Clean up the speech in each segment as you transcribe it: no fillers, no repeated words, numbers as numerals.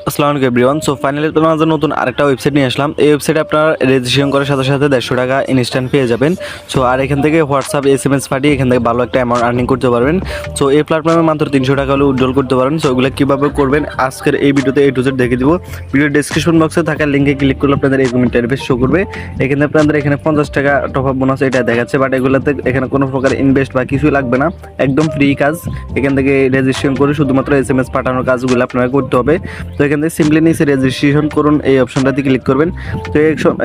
আসসালামু আলাইকুম everyone. So finally তোমার জন্য নতুন আরেকটা ওয়েবসাইট নিয়ে আসলাম। এই ওয়েবসাইটে আপনারা রেজিস্ট্রেশন করার সাথে সাথে 150 টাকা ইনস্ট্যান্ট পেয়ে যাবেন। সো আর এখান থেকে হোয়াটসঅ্যাপ SMS পাঠিয়ে এখান থেকে ভালো একটা অ্যামাউন্ট আর্নিং করতে পারবেন। সো এই প্ল্যাটফর্মে মাত্র 300 টাকা হলে উইথড্রল করতে পারেন। সো এগুলো কীভাবে করবেন আজকের এই ভিডিওতে A to Z দেখে দিব। ভিডিওর ডেসক্রিপশন বক্সে থাকা লিঙ্কে ক্লিক করলে আপনাদের এরকম ইন্টারফেস শো করবে। এখানে আপনাদের এখানে 50 টাকা টপ আপ বোনাস এটা দেখাচ্ছে, বাট এগুলোতে এখানে কোনো প্রকার ইনভেস্ট বা কিছুই লাগবে না, একদম ফ্রি কাজ। এখান থেকে রেজিস্ট্রেশন করে শুধুমাত্র SMS পাঠানোর কাজগুলো আপনারা করতে হবে। তো এখান থেকে সিম্পলি নিচে রেজিস্ট্রেশন করুন এই অপশনটাতে ক্লিক করবেন। তো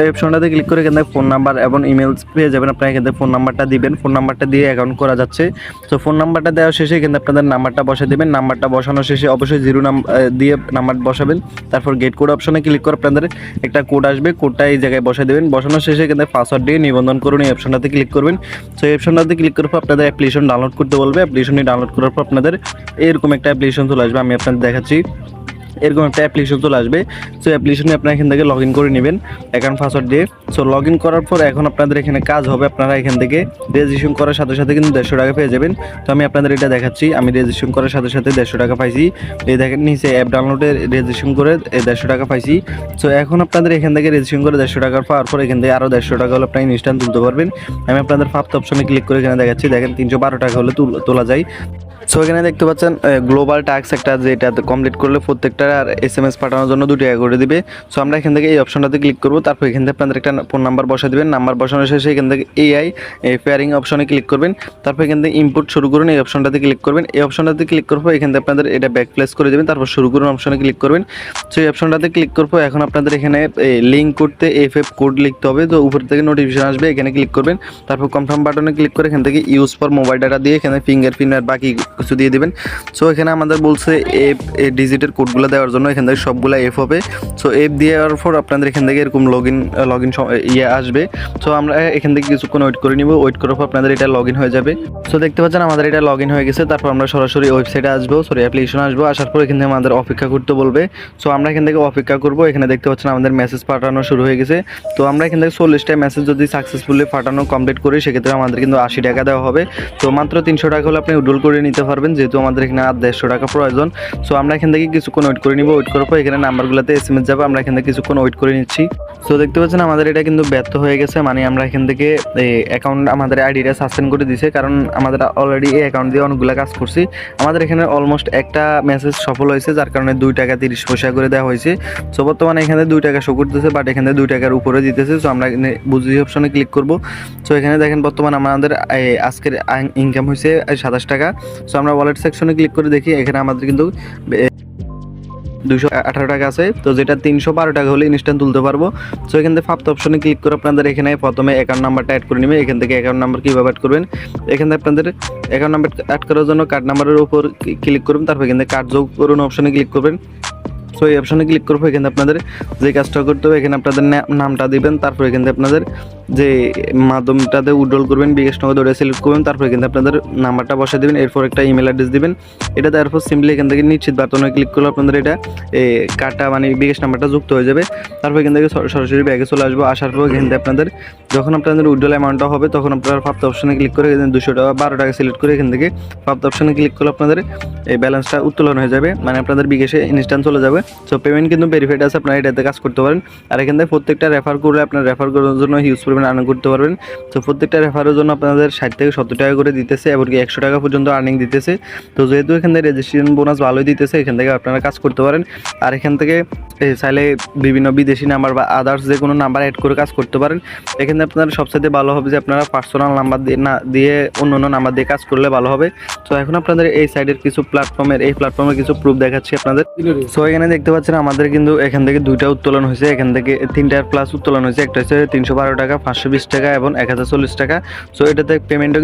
এই অপশনটাতে ক্লিক করে এখান থেকে ফোন নাম্বার এবং ইমেল পেয়ে যাবেন। আপনারা এখান থেকে ফোন নাম্বারটা দিবেন, ফোন নাম্বারটা দিয়ে অ্যাকাউন্ট করা যাচ্ছে। তো ফোন নাম্বারটা দেওয়ার শেষে এখানে আপনাদের নাম্বারটা বসে দেবেন। নাম্বারটা বসানোর শেষে অবশ্যই 0 দিয়ে নাম্বার বসাবেন। তারপর গেট কোড অপশনে ক্লিক করে আপনাদের একটা কোড আসবে, কোডটা এই জায়গায় বসে দেবেন। বসানোর শেষে এখান থেকে পাসওয়ার্ড দিয়ে নিবন্ধন করুন এই অপশনটাতে ক্লিক করবেন। তো এই অপশনটাতে ক্লিক করার পর আপনাদের অ্যাপ্লিকেশন ডাউনলোড করতে বলবে। অ্যাপ্লিকেশনটি ডাউনলোড করার পর আপনাদের এরকম একটা অ্যাপ্লিকেশন চলে আসবে, আমি আপনাদের দেখাচ্ছি। এরকম একটা অ্যাপ্লিকেশন চলে আসবে। সো অ্যাপ্লিকেশনে আপনারা এখান থেকে লগ ইন করে নেবেন অ্যাকাউন্ট পাসওয়ার্ড দিয়ে। সো লগ ইন করার পর এখন আপনাদের এখানে কাজ হবে, আপনারা এখান থেকে রেজিস্ট্রেশন করার সাথে সাথে কিন্তু 150 টাকা পেয়ে যাবেন। তো আমি আপনাদের এটা দেখাচ্ছি, আমি রেজিস্ট্রেশন করার সাথে সাথে 150 টাকা পাইছি। এই দেখেন নিচে অ্যাপ ডাউনলোডে রেজিস্ট্রেশন করে 150 টাকা পাইছি। সো এখন আপনাদের এখান থেকে রেজিস্ট্রেশন করে 150 টাকা পাওয়ার পর এখান থেকে আরও 150 টাকা হলে আপনারা ইনস্ট্যান্ট তুলতে পারবেন। আমি আপনাদের ফার্স্ট অপশনে ক্লিক করে এখানে দেখাচ্ছি, দেখেন 312 টাকা হলে তোলা যায়। সো এখানে দেখতে পাচ্ছেন গ্লোবাল টাস্ক একটা, যেটা কমপ্লিট করলে প্রত্যেকটা আর SMS পাঠানোর জন্য 2 টাকা করে দিবে। সো আমরা এখান থেকে এই অপশনটাতে ক্লিক করবো। তারপর এখান থেকে আপনাদের একটা ফোন নাম্বার বসা দেবেন। নাম্বার বসানোর শেষে এখান থেকে AI পেয়ারিং অপশনে ক্লিক করবেন। তারপর এখান থেকে ইনপুট শুরু করুন এই অপশনটাতে ক্লিক করবেন। এই অপশনটাতে ক্লিক করবো, এখান থেকে আপনাদের এটা ব্যাক প্লেস করে দেবেন। তারপর শুরু করুন অপশনে ক্লিক করবেন। সো এই অপশনটাতে ক্লিক করবো। এখন আপনাদের এখানে লিঙ্ক করতে FF কোড লিখতে হবে। তো উপর থেকে নোটিফিকেশন আসবে, এখানে ক্লিক করবেন। তারপর কনফার্ম বাটনে ক্লিক করে এখান থেকে ইউজ ফর মোবাইল ডাটা দিয়ে এখানে ফিঙ্গারপ্রিন্ট আর বাকি কিছু দিয়ে দেবেন। সো এখানে আমাদের বলছে এফ ডিজিটের কোডগুলো দেওয়ার জন্য, এখান থেকে সবগুলো এফ হবে। সো এফ দেওয়ার পর আপনাদের এখান থেকে এরকম লগ ইন আসবে। সো আমরা এখান থেকে কিছুক্ষণ ওয়েট করে নিব। ওয়েট করার পর আপনাদের এটা লগ ইন হয়ে যাবে। সো দেখতে পাচ্ছেন আমাদের এটা লগ ইন হয়ে গেছে। তারপর আমরা সরাসরি ওয়েবসাইটে আসবো, অ্যাপ্লিকেশন আসবো। আসার পর এখান থেকে আমাদের অপেক্ষা করতে বলবে। সো আমরা এখান থেকে অপেক্ষা করবো। এখানে দেখতে পাচ্ছেন আমাদের মেসেজ পাঠানো শুরু হয়ে গেছে। তো আমরা এখান থেকে 40টা মেসেজ যদি সাকসেসফুলি পাঠানো কমপ্লিট করি, সেক্ষেত্রে আমাদের কিন্তু 80 টাকা দেওয়া হবে। তো মাত্র 300 টাকা হলে আপনি উইথড্রল করে নিতে পারবেন, যেহেতু আমাদের এখানে আর 150 টাকা প্রয়োজন। সো আমরা এখান থেকে কিছুক্ষণ ওয়েট করে নিব। ওয়েট করার পর এখানে নাম্বারগুলোতে SMS যাবে, আমরা এখান থেকে কিছুক্ষণ ওয়েট করে নিচ্ছি। সো দেখতে পাচ্ছেন আমাদের এটা কিন্তু ব্যর্থ হয়ে গেছে, মানে আমরা এখান থেকে অ্যাকাউন্ট আমাদের আইডিটা সাসপেন্ড করে দিয়েছে, কারণ আমাদের অলরেডি এই অ্যাকাউন্ট দিয়ে অনেকগুলো কাজ করছি। আমাদের এখানে অলমোস্ট একটা মেসেজ সফল হয়েছে, যার কারণে 2 টাকা 30 পয়সা করে দেওয়া হয়েছে। সো বর্তমানে এখানে 2 টাকা শো করতেছে, বাট এখানে 2 টাকার উপরে দিতেছে। সো আমরা এখানে বুঝি অপশনে ক্লিক করব। সো এখানে দেখেন বর্তমানে আমাদের আজকের ইনকাম হয়েছে 27 টাকা। সো আমরা ওয়ালেট সেকশনে ক্লিক করে দেখি, এখানে আমাদের কিন্তু 218 টাকা আছে। তো যেটা 312 টাকা হলে ইনস্ট্যান্ট তুলতে পারবো। সো এখান থেকে ফার্স্ট অপশনে ক্লিক করে আপনাদের এখানে প্রথমে অ্যাকাউন্ট নাম্বারটা অ্যাড করে নেবে। এখান থেকে অ্যাকাউন্ট নাম্বার কীভাবে অ্যাড করবেন, এখান থেকে আপনাদের অ্যাকাউন্ট নাম্বার অ্যাড করার জন্য কার্ড নাম্বারের উপর ক্লিক করবেন। তারপর এখান থেকে কার্ড যোগ করুন অপশনে ক্লিক করবেন। সো এই অপশনে ক্লিক করবো। এখানে আপনাদের যে কাজটা করতে হবে, এখানে আপনাদের নামটা দিবেন। তারপর এখান থেকে আপনাদের যে মাধ্যমটাতে উইথড্রল করবেন, বিকাশ নগদ ওটা সিলেক্ট করবেন। তারপর এখান থেকে আপনাদের নাম্বারটা বসে দেবেন, এরপর একটা ইমেল অ্যাড্রেস দিবেন। এটা দেওয়ার পর সিম্পলি এখান থেকে নিশ্চিত বাটনে ক্লিক করলে আপনাদের এটা কার্ডটা মানে বিকাশ নাম্বারটা যুক্ত হয়ে যাবে। তারপর এখান থেকে সরাসরি ব্যাগে চলে আসবো। আসার পর এখান থেকে আপনাদের যখন আপনাদের উইথড্রল অ্যামাউন্টটা হবে, তখন আপনারা ফার্স্ট অপশনে ক্লিক করে 200 টাকা 12 টাকা সিলেক্ট করে এখান থেকে ফার্স্ট অপশনে ক্লিক করলে আপনাদের এই ব্যালেন্সটা উত্তোলন হয়ে যাবে, মানে আপনাদের বিকাশে ইনস্ট্যান্ট চলে যাবে। সো পেমেন্ট কিন্তু ভেরিফাইড আছে, আপনারা এটাতে কাজ করতে পারেন। আর এখান থেকে প্রত্যেকটা রেফার করলে আপনার রেফার করার জন্য হিউজ পরিমাণ আর্নিং করতে পারবেন। তো প্রত্যেকটা রেফারের জন্য আপনাদের 60 থেকে 70 টাকা করে দিতেছে, এমনকি 100 টাকা পর্যন্ত আর্নিং দিতেছে। তো যেহেতু এখান থেকে রেজিস্ট্রেশন বোনাস ভালোই দিতেছে, এখান থেকে আপনারা কাজ করতে পারেন। আর এখান থেকে চাইলে বিভিন্ন বিদেশি নাম্বার বা আদার্স যে কোনো নাম্বার অ্যাড করে কাজ করতে পারেন। এখানে আপনারা সবচেয়ে ভালো হবে যে আপনারা পার্সোনাল নাম্বার দিয়ে অন্য নাম্বার দিয়ে কাজ করলে ভালো হবে। তো এখন আপনাদের এই সাইডের কিছু প্ল্যাটফর্মের কিছু প্রুফ দেখাচ্ছি আপনাদের। সো এখানে দেখতে পাচ্ছেন আমাদের কিন্তু এখান থেকে 2টা উত্তোলন হয়েছে, এখান থেকে 3টার প্লাস উত্তোলন হয়েছে। একটা হচ্ছে 312 টাকা, 520 টাকা এবং 1040 টাকা। সো এটাতে পেমেন্টও